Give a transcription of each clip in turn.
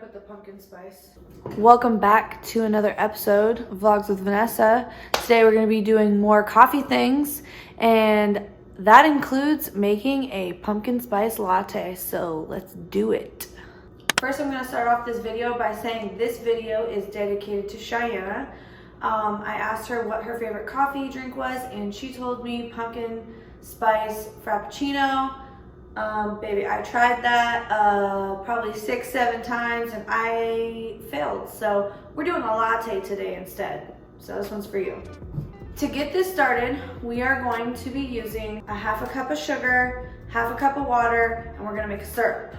put the pumpkin spice. Welcome back to another episode of Vlogs with Vanessa. Today we're going to be doing more coffee things, and that includes making a pumpkin spice latte, so let's do it. First, I'm going to start off this video by saying this video is dedicated to Cheyenne. I asked her what her favorite coffee drink was, and she told me pumpkin spice frappuccino. Baby, I tried that probably 6-7 times and I failed. So we're doing a latte today instead. So this one's for you. To get this started, we are going to be using a half a cup of sugar, half a cup of water, and we're gonna make a syrup.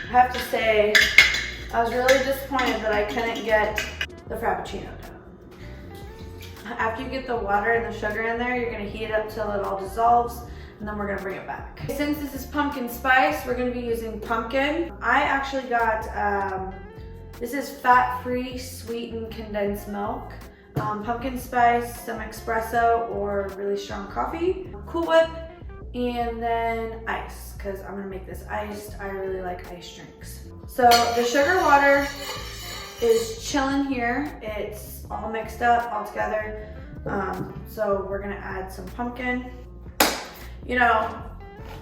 I have to say, I was really disappointed that I couldn't get the frappuccino down. After you get the water and the sugar in there, you're gonna heat it up till it all dissolves, and then we're gonna bring it back. Since this is pumpkin spice, we're gonna be using pumpkin. I actually got, this is fat-free sweetened condensed milk, pumpkin spice, some expresso or really strong coffee, Cool Whip, and then ice, because I'm gonna make this iced. I really like iced drinks. So the sugar water is chilling here. It's all mixed up, all together. So we're gonna add some pumpkin. You know,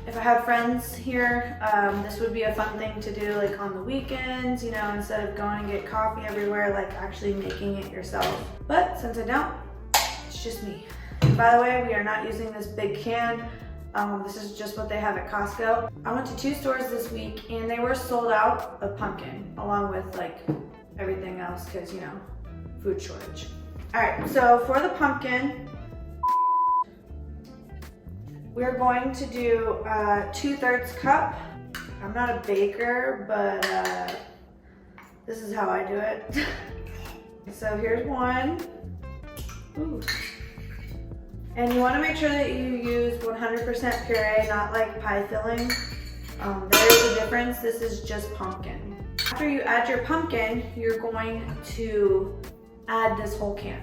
if I have friends here, this would be a fun thing to do like on the weekends, you know, instead of going and get coffee everywhere, like actually making it yourself. But since I don't, it's just me. And by the way, we are not using this big can. This is just what they have at Costco. I went to 2 stores this week and they were sold out of pumpkin along with like everything else because, you know, food shortage. All right, so for the pumpkin, we're going to do 2/3 cup. I'm not a baker, but this is how I do it. So here's one. Ooh. And you want to make sure that you use 100% puree, not like pie filling. There is a difference. This is just pumpkin. After you add your pumpkin, you're going to add this whole can.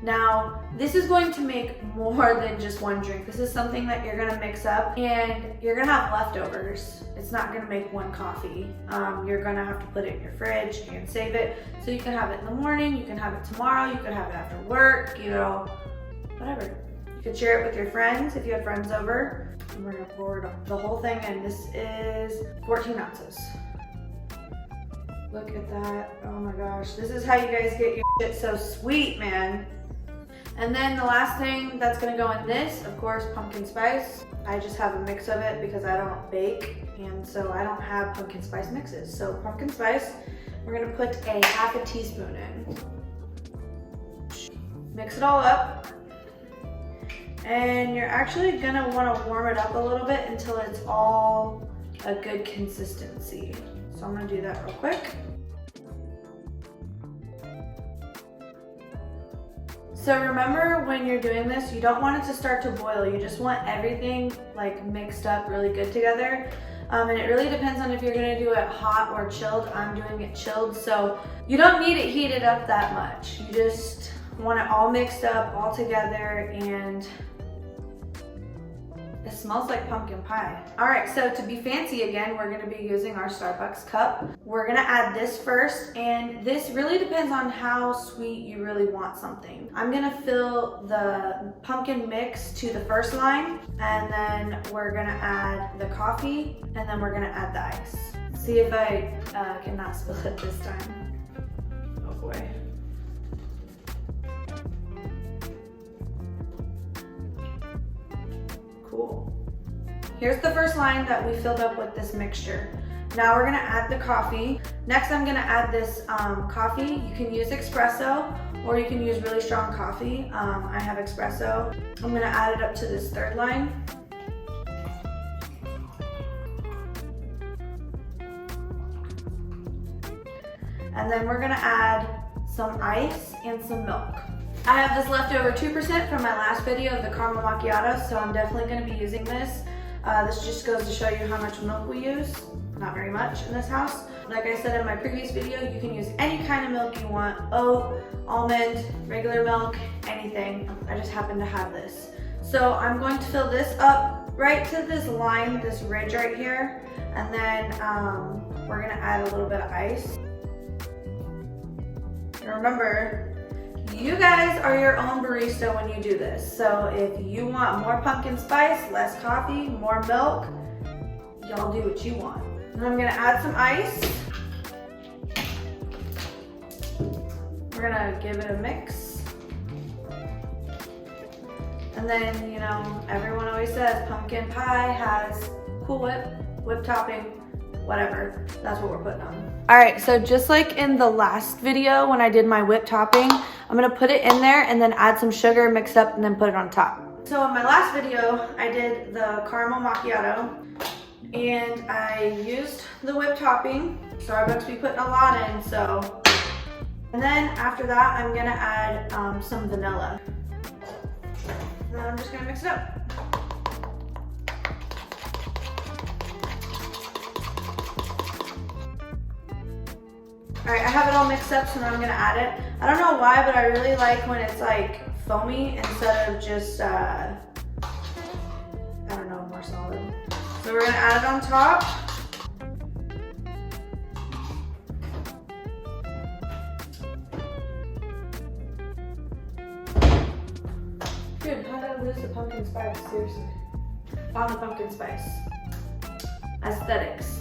Now, this is going to make more than just one drink. This is something that you're gonna mix up and you're gonna have leftovers. It's not gonna make one coffee. You're gonna have to put it in your fridge and save it. So you can have it in the morning, you can have it tomorrow, you can have it after work, you know, whatever. You could share it with your friends if you have friends over. And we're gonna pour the whole thing in. This is 14 ounces. Look at that, oh my gosh. This is how you guys get your shit so sweet, man. And then the last thing that's gonna go in this, of course, pumpkin spice. I just have a mix of it because I don't bake, and so I don't have pumpkin spice mixes. So pumpkin spice, we're gonna put a half a teaspoon in. Mix it all up. And you're actually gonna wanna warm it up a little bit until it's all a good consistency. So I'm gonna do that real quick. So remember, when you're doing this, you don't want it to start to boil. You just want everything like mixed up really good together. And it really depends on if you're gonna do it hot or chilled. I'm doing it chilled, so you don't need it heated up that much. You just want it all mixed up, all together, and it smells like pumpkin pie. All right, so to be fancy again, we're gonna be using our Starbucks cup. We're gonna add this first, and this really depends on how sweet you really want something. I'm gonna fill the pumpkin mix to the first line, and then we're gonna add the coffee, and then we're gonna add the ice. See if I cannot spill it this time. Oh boy. Cool. Here's the first line that we filled up with this mixture. Now we're gonna add the coffee. Next, I'm gonna add this coffee. You can use expresso or you can use really strong coffee. I have expresso. I'm gonna add it up to this 3rd line. And then we're gonna add some ice and some milk. I have this leftover 2% from my last video of the caramel macchiato, so I'm definitely going to be using this. This just goes to show you how much milk we use. Not very much in this house. Like I said in my previous video, you can use any kind of milk you want. Oat, almond, regular milk, anything. I just happen to have this. So I'm going to fill this up right to this line, this ridge right here, and then we're going to add a little bit of ice. Remember, you guys are your own barista when you do this. So if you want more pumpkin spice, less coffee, more milk, y'all do what you want. And I'm gonna add some ice. We're gonna give it a mix. And then, you know, everyone always says pumpkin pie has Cool Whip topping, whatever. That's what we're putting on. All right, so just like in the last video when I did my whip topping, I'm gonna put it in there and then add some sugar, mix up, and then put it on top. So in my last video, I did the caramel macchiato and I used the whip topping. Starbucks be putting a lot in, so. And then after that, I'm gonna add some vanilla. And then I'm just gonna mix it up. All right, I have it all mixed up, so now I'm gonna add it. I don't know why, but I really like when it's like foamy instead of just, I don't know, more solid. So we're gonna add it on top. Dude, how did I lose the pumpkin spice? Seriously. Found the pumpkin spice. Aesthetics.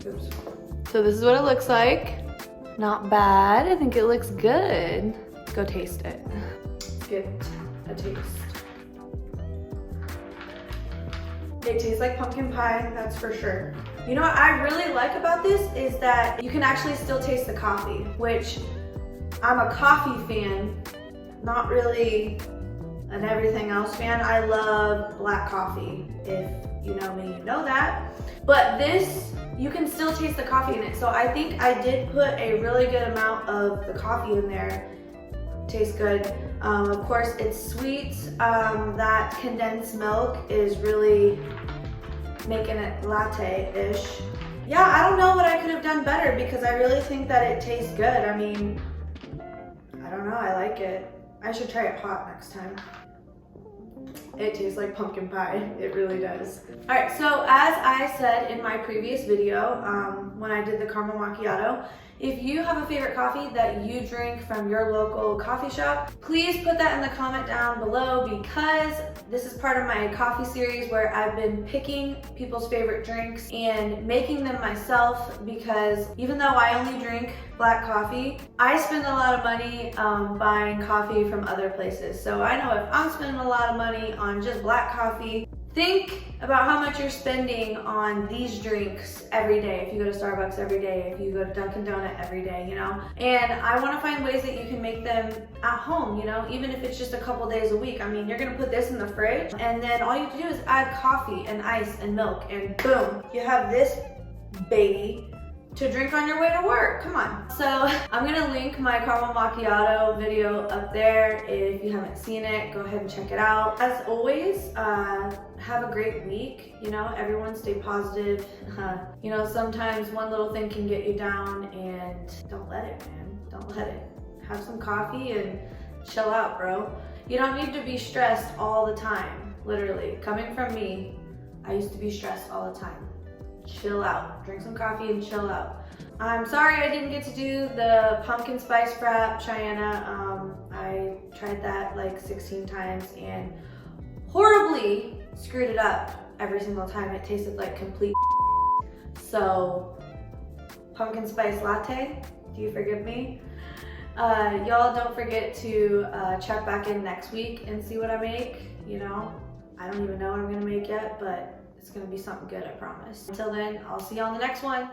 Oops. So this is what it looks like. Not bad. I think it looks good. Let's go taste it. Let's get a taste. It tastes like pumpkin pie, that's for sure. You know what I really like about this is that you can actually still taste the coffee, which I'm a coffee fan, not really an everything else fan. I love black coffee. If you know me, you know that. But this, you can still taste the coffee in it. So I think I did put a really good amount of the coffee in there. Tastes good. Of course, it's sweet. That condensed milk is really making it latte-ish. Yeah, I don't know what I could have done better because I really think that it tastes good. I mean, I don't know, I like it. I should try it hot next time. It tastes like pumpkin pie, it really does. All right, so as I said in my previous video, when I did the caramel macchiato, if you have a favorite coffee that you drink from your local coffee shop, please put that in the comment down below because this is part of my coffee series where I've been picking people's favorite drinks and making them myself because even though I only drink black coffee, I spend a lot of money buying coffee from other places. So I know if I'm spending a lot of money on just black coffee, think about how much you're spending on these drinks every day. If you go to Starbucks every day, if you go to Dunkin' Donut every day, you know? And I wanna find ways that you can make them at home, you know? Even if it's just a couple days a week. I mean, you're gonna put this in the fridge and then all you have to do is add coffee and ice and milk and boom, you have this baby to drink on your way to work. Come on. So I'm gonna link my caramel macchiato video up there. If you haven't seen it, go ahead and check it out. As always, have a great week. You know, everyone stay positive. You know, sometimes one little thing can get you down and don't let it, man. Don't let it. Have some coffee and chill out, bro. You don't need to be stressed all the time, literally. Coming from me, I used to be stressed all the time. Chill out, drink some coffee and chill out. I'm sorry I didn't get to do the pumpkin spice frap Cheyenne. I tried that like 16 times and horribly screwed it up every single time. It tasted like complete so pumpkin spice latte, do you forgive me? Y'all don't forget to check back in next week and see what I make. You know, I don't even know what I'm gonna make yet, but it's gonna be something good, I promise. Until then, I'll see you on the next one.